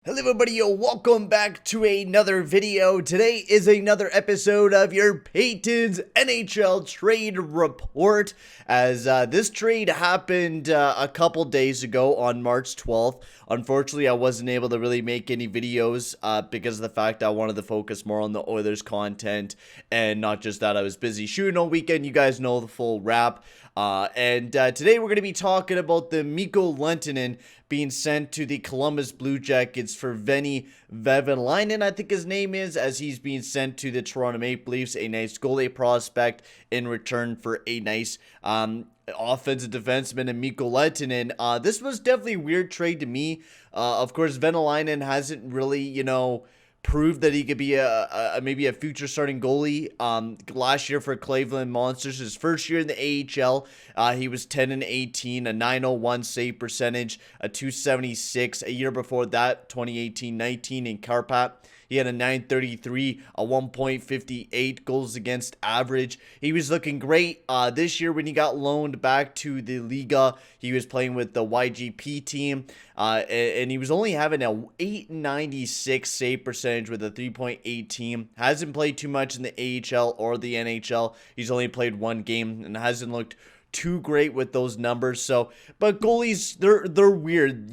Hello everybody, welcome back to another video. Today is another episode of your Payton's NHL trade report, as this trade happened a couple days ago on March 12th. Unfortunately, I wasn't able to really make any videos because of the fact I wanted to focus more on the Oilers content, and not just that, I was busy shooting all weekend. You guys know the full wrap. Today we're going to be talking about the Mikko Lehtonen being sent to the Columbus Blue Jackets for Venny Vehviläinen, I think his name is, as he's being sent to the Toronto Maple Leafs, a nice goalie prospect in return for a nice offensive defenseman in Mikko Lehtonen. This was definitely a weird trade to me. Of course, Vehviläinen hasn't really, proved that he could be maybe a future starting goalie. Last year for Cleveland Monsters, his first year in the AHL, he was 10-18, a 901 save percentage, a 276. A year before that, 2018-19 in Karpat, he had a 933, a 1.58 goals against average. He was looking great. This year when he got loaned back to the Liga, he was playing with the YGP team, and he was only having a 896 save percentage with a 3.8 team. Hasn't played too much in the AHL or the NHL. He's only played one game and hasn't looked too great with those numbers. So, but goalies, they're weird.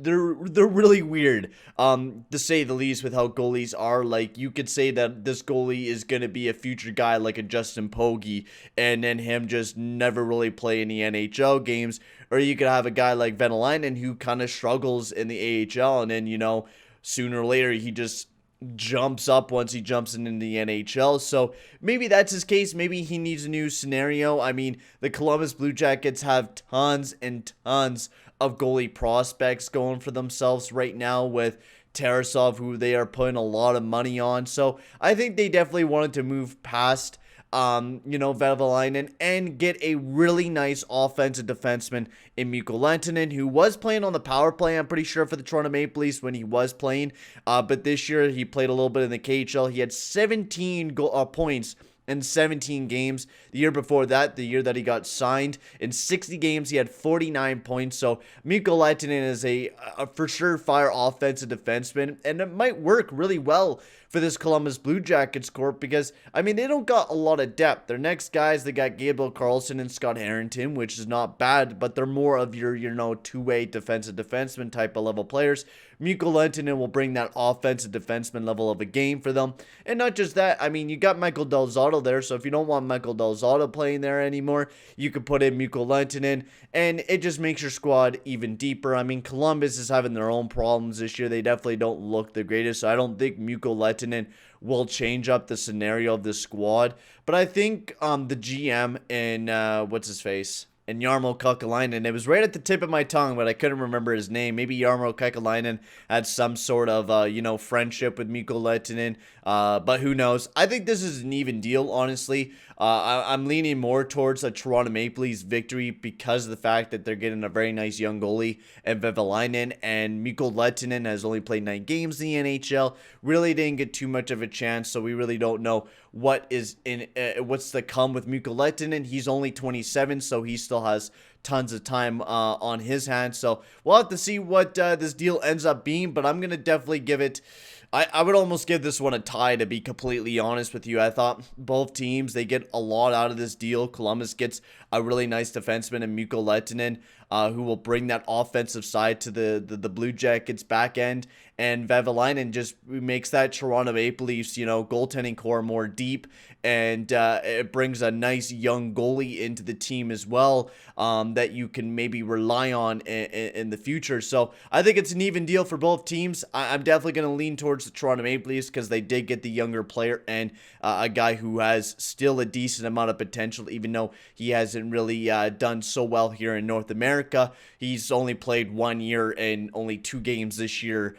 They're really weird, to say the least, with how goalies are. Like, you could say that this goalie is gonna be a future guy like a Justin Pogge, and then him just never really play any NHL games. Or you could have a guy like Vehviläinen who kind of struggles in the AHL, and then sooner or later he just jumps up once he jumps into the NHL. So maybe that's his case. Maybe he needs a new scenario. I mean, the Columbus Blue Jackets have tons and tons of goalie prospects going for themselves right now with Tarasov, who they are putting a lot of money on. So I think they definitely wanted to move past Vehviläinen and get a really nice offensive defenseman in Mikko Lehtonen, who was playing on the power play, I'm pretty sure, for the Toronto Maple Leafs when he was playing. But this year, he played a little bit in the KHL. He had 17 points in 17 games. The year before that, the year that he got signed, in 60 games, he had 49 points. So Mikko Lehtonen is a for sure fire offensive defenseman, and it might work really well for this Columbus Blue Jackets corp, because, I mean, they don't got a lot of depth. Their next guys, they got Gabriel Carlson and Scott Harrington, which is not bad, but they're more of your, two-way defensive defenseman type of level players. Mikko Lehtonen will bring that offensive defenseman level of a game for them. And not just that, I mean, you got Michael Del Zotto there, so if you don't want Michael Del Zotto playing there anymore, you could put in Mikko Lehtonen, and it just makes your squad even deeper. I mean, Columbus is having their own problems this year. They definitely don't look the greatest, so I don't think Mikko Lehtonen will change up the scenario of the squad. But I think the GM and what's his face? And Jarmo Kekalainen. It was right at the tip of my tongue, but I couldn't remember his name. Maybe Jarmo Kekalainen had some sort of, friendship with Mikko Lehtonen, but who knows? I think this is an even deal, honestly. I'm leaning more towards a Toronto Maple Leafs victory because of the fact that they're getting a very nice young goalie in Vehviläinen, and Mikko Lehtonen has only played 9 games in the NHL. Really didn't get too much of a chance, so we really don't know what's to come with Mikko Lehtonen. He's only 27, so he still has tons of time on his hands. So we'll have to see what this deal ends up being, but I'm going to definitely give it... I would almost give this one a tie, to be completely honest with you. I thought both teams, they get a lot out of this deal. Columbus gets a really nice defenseman in Mikko Lehtonen, who will bring that offensive side to the Blue Jackets back end. And Vehviläinen just makes that Toronto Maple Leafs, goaltending core more deep. And it brings a nice young goalie into the team as well, that you can maybe rely on in the future. So I think it's an even deal for both teams. I'm definitely going to lean towards the Toronto Maple Leafs because they did get the younger player and a guy who has still a decent amount of potential, even though he hasn't really done so well here in North America. He's only played 1 year and only 2 games this year.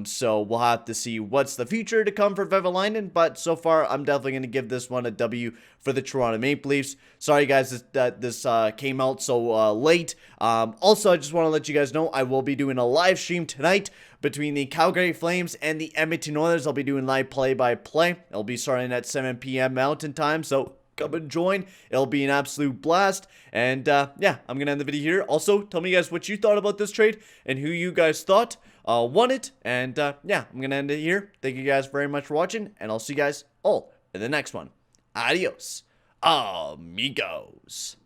So we'll have to see what's the future to come for Vehviläinen. But so far, I'm definitely going to give this one a W for the Toronto Maple Leafs. Sorry, guys, that this came out so late. Also, I just want to let you guys know I will be doing a live stream tonight between the Calgary Flames and the Edmonton Oilers. I'll be doing live play-by-play. It'll be starting at 7 p.m. Mountain Time, so come and join. It'll be an absolute blast. And yeah, I'm gonna end the video here. Also, tell me guys what you thought about this trade and who you guys thought won it. And yeah, I'm gonna end it here. Thank you guys very much for watching, and I'll see you guys all in the next one. Adios, amigos.